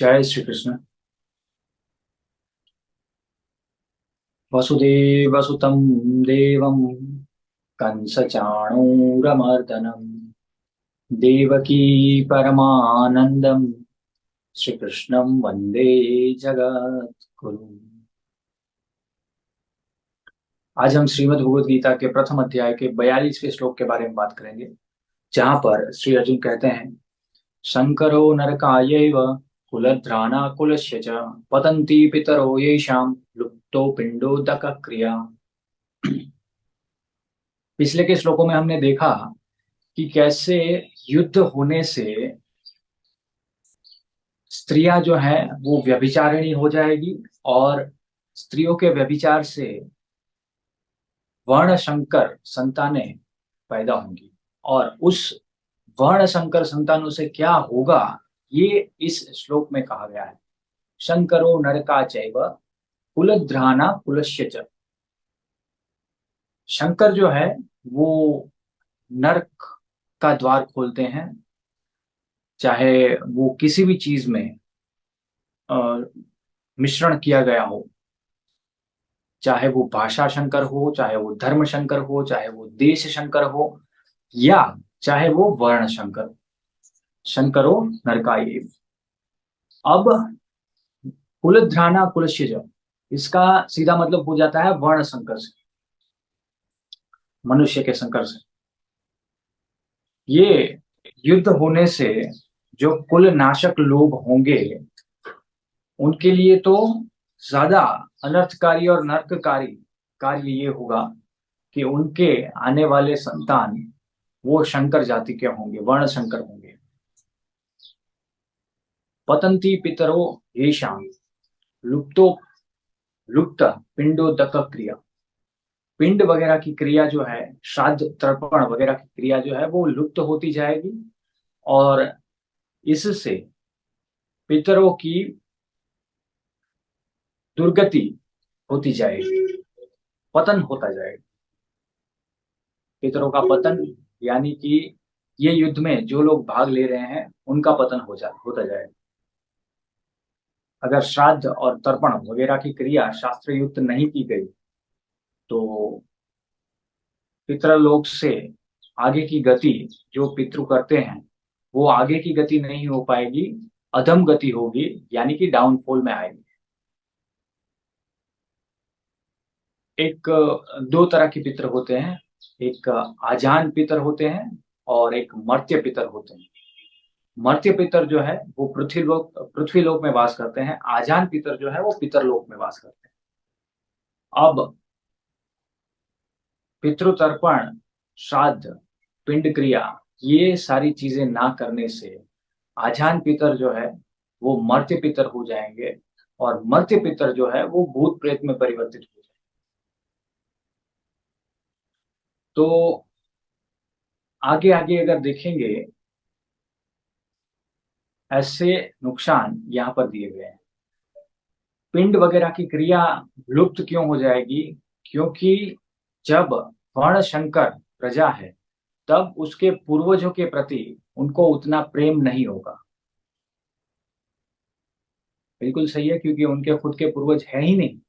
जय श्री कृष्ण। वसुदेवसुतं देवं कंसचाणूरमर्दनम् देवकी परमानन्दं श्रीकृष्णं वन्दे जगद्गुरुम्। आज हम श्रीमद् भगवद गीता के प्रथम अध्याय के 42वें श्लोक के बारे में बात करेंगे, जहाँ पर श्री अर्जुन कहते हैं, शंकरो नरकायैव कुलध्राना कुलस्य च पतन्ति पितरो येषां लुप्तो पिंडोदक क्रिया। पिछले के श्लोकों में हमने देखा कि कैसे युद्ध होने से स्त्रियां जो है वो व्यभिचारिणी हो जाएगी, और स्त्रियों के व्यभिचार से वर्ण संकर संतानें पैदा होंगी। और उस वर्ण संकर संतानों से क्या होगा, ये इस श्लोक में कहा गया है। शंकरो नरका चैव कुलध्राना कुलस्य च। शंकर जो है वो नरक का द्वार खोलते हैं, चाहे वो किसी भी चीज में अ, मिश्रण किया गया हो, चाहे वो भाषा शंकर हो, चाहे वो धर्म शंकर हो, चाहे वो देश शंकर हो, या चाहे वो वर्ण शंकर। शंकरो नरकाये। अब कुलध्राना कुलशीज, इसका सीधा मतलब हो जाता है वर्ण संकर से, मनुष्य के संकर से। ये युद्ध होने से जो कुल नाशक लोग होंगे, उनके लिए तो ज्यादा अनर्थकारी और नरककारी कार्य ये होगा कि उनके आने वाले संतान वो शंकर जाति के होंगे, वर्ण शंकर होंगे। पतंती पितरो येषाम लुप्तो लुप्त पिंडोदक क्रिया। पिंड वगैरह की क्रिया जो है, श्राद्ध तर्पण वगैरह की क्रिया जो है वो लुप्त होती जाएगी, और इससे पितरों की दुर्गति होती जाएगी, पतन होता जाएगा। पितरों का पतन यानी कि ये युद्ध में जो लोग भाग ले रहे हैं उनका पतन होता जाएगा। अगर श्राद्ध और तर्पण वगैरह की क्रिया शास्त्र युक्त नहीं की गई, तो पितरलोक से आगे की गति जो पितृ करते हैं वो आगे की गति नहीं हो पाएगी, अधम गति होगी, यानी कि डाउनफॉल में आएगी। एक दो तरह के पितर होते हैं, एक आजान पितर होते हैं और एक मर्त्य पितर होते हैं। मर्त्य पितर जो है वो पृथ्वी लोक में वास करते हैं, आजान पितर जो है वो पितरलोक में वास करते हैं। अब पितृतर्पण, श्राद्ध, पिंड क्रिया, ये सारी चीजें ना करने से आजान पितर जो है वो मर्त्य पितर हो जाएंगे, और मर्त्य पितर जो है वो भूत प्रेत में परिवर्तित हो जाएंगे। तो आगे आगे अगर देखेंगे, ऐसे नुकसान यहाँ पर दिए गए हैं। पिंड वगैरह की क्रिया लुप्त क्यों हो जाएगी? क्योंकि जब वर्ण शंकर प्रजा है, तब उसके पूर्वजों के प्रति उनको उतना प्रेम नहीं होगा। बिल्कुल सही है, क्योंकि उनके खुद के पूर्वज है ही नहीं,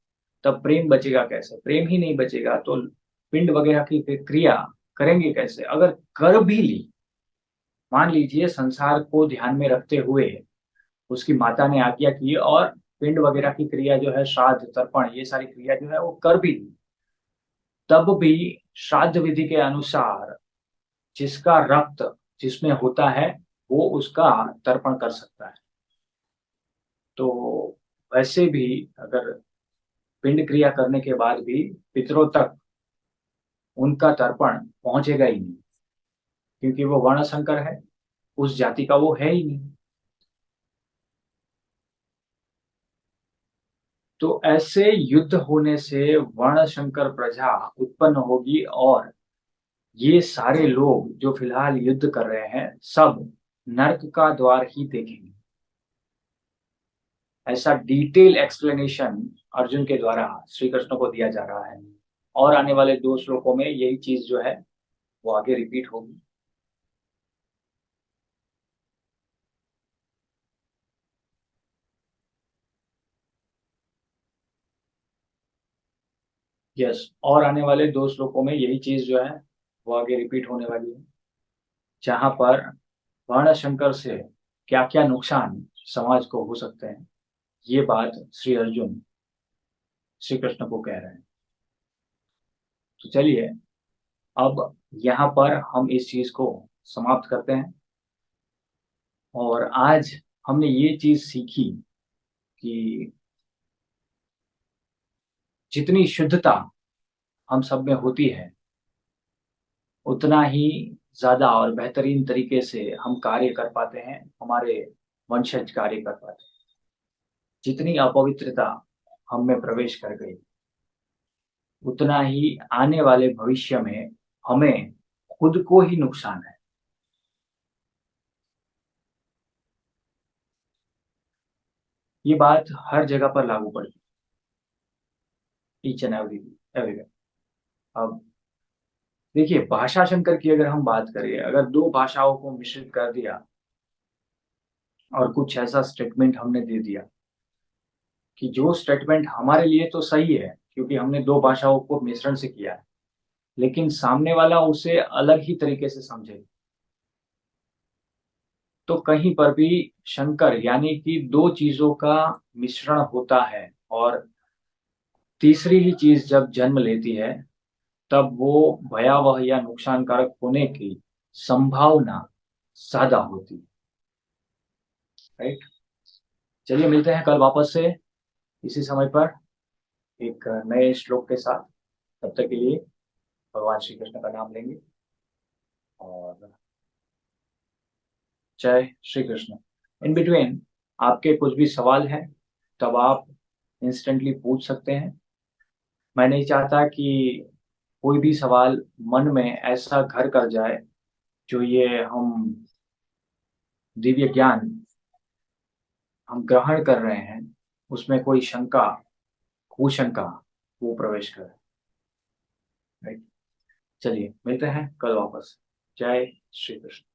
तब प्रेम बचेगा कैसे? प्रेम ही नहीं बचेगा तो पिंड वगैरह की क्रिया करेंगे कैसे? अगर कर भी ली, मान लीजिए संसार को ध्यान में रखते हुए उसकी माता ने आज्ञा की और पिंड वगैरह की क्रिया जो है, श्राद्ध तर्पण, ये सारी क्रिया जो है वो कर भी ली, तब भी श्राद्ध विधि के अनुसार जिसका रक्त जिसमें होता है वो उसका तर्पण कर सकता है। तो वैसे भी अगर पिंड क्रिया करने के बाद भी पितरों तक उनका तर्पण पहुंचेगा ही नहीं, क्योंकि वो वर्ण संकर है, उस जाति का वो है ही नहीं। तो ऐसे युद्ध होने से वर्ण संकर प्रजा उत्पन्न होगी, और ये सारे लोग जो फिलहाल युद्ध कर रहे हैं सब नर्क का द्वार ही देखेंगे। ऐसा डिटेल एक्सप्लेनेशन अर्जुन के द्वारा श्री कृष्ण को दिया जा रहा है, और आने वाले दो श्लोकों में यही चीज जो है वो आगे रिपीट होगी। यस, और आने वाले 2 श्लोकों में यही चीज जो है वो आगे रिपीट होने वाली है, जहां पर वर्णशंकर से क्या क्या नुकसान समाज को हो सकते हैं, ये बात श्री अर्जुन श्री कृष्ण को कह रहे हैं। तो चलिए, अब यहाँ पर हम इस चीज को समाप्त करते हैं। और आज हमने ये चीज सीखी कि जितनी शुद्धता हम सब में होती है, उतना ही ज्यादा और बेहतरीन तरीके से हम कार्य कर पाते हैं, हमारे वंशज कार्य कर पाते हैं। जितनी अपवित्रता हम में प्रवेश कर गई, उतना ही आने वाले भविष्य में हमें खुद को ही नुकसान है। ये बात हर जगह पर लागू पड़ती है, ईच एंड एवरीवेयर। अब देखिए, भाषा संकर की अगर हम बात करें, अगर 2 भाषाओं को मिश्रित कर दिया और कुछ ऐसा स्टेटमेंट हमने दे दिया कि जो स्टेटमेंट हमारे लिए तो सही है क्योंकि हमने 2 भाषाओं को मिश्रण से किया है, लेकिन सामने वाला उसे अलग ही तरीके से समझे, तो कहीं पर भी शंकर यानी कि 2 चीजों का मिश्रण होता है, और तीसरी ही चीज जब जन्म लेती है, तब वो भयावह या नुकसानकारक होने की संभावना ज्यादा होती है। राइट। चलिए, मिलते हैं कल वापस से इसी समय पर एक नए श्लोक के साथ। तब तक के लिए भगवान श्री कृष्ण का नाम लेंगे, और जय श्री कृष्ण। इन बिटवीन आपके कुछ भी सवाल हैं, तब आप इंस्टेंटली पूछ सकते हैं। मैं नहीं चाहता कि कोई भी सवाल मन में ऐसा घर कर जाए जो ये हम दिव्य ज्ञान हम ग्रहण कर रहे हैं, उसमें कोई शंका, कुशंका वो प्रवेश करे। राइट। चलिए, मिलते हैं कल वापस। जय श्री कृष्ण।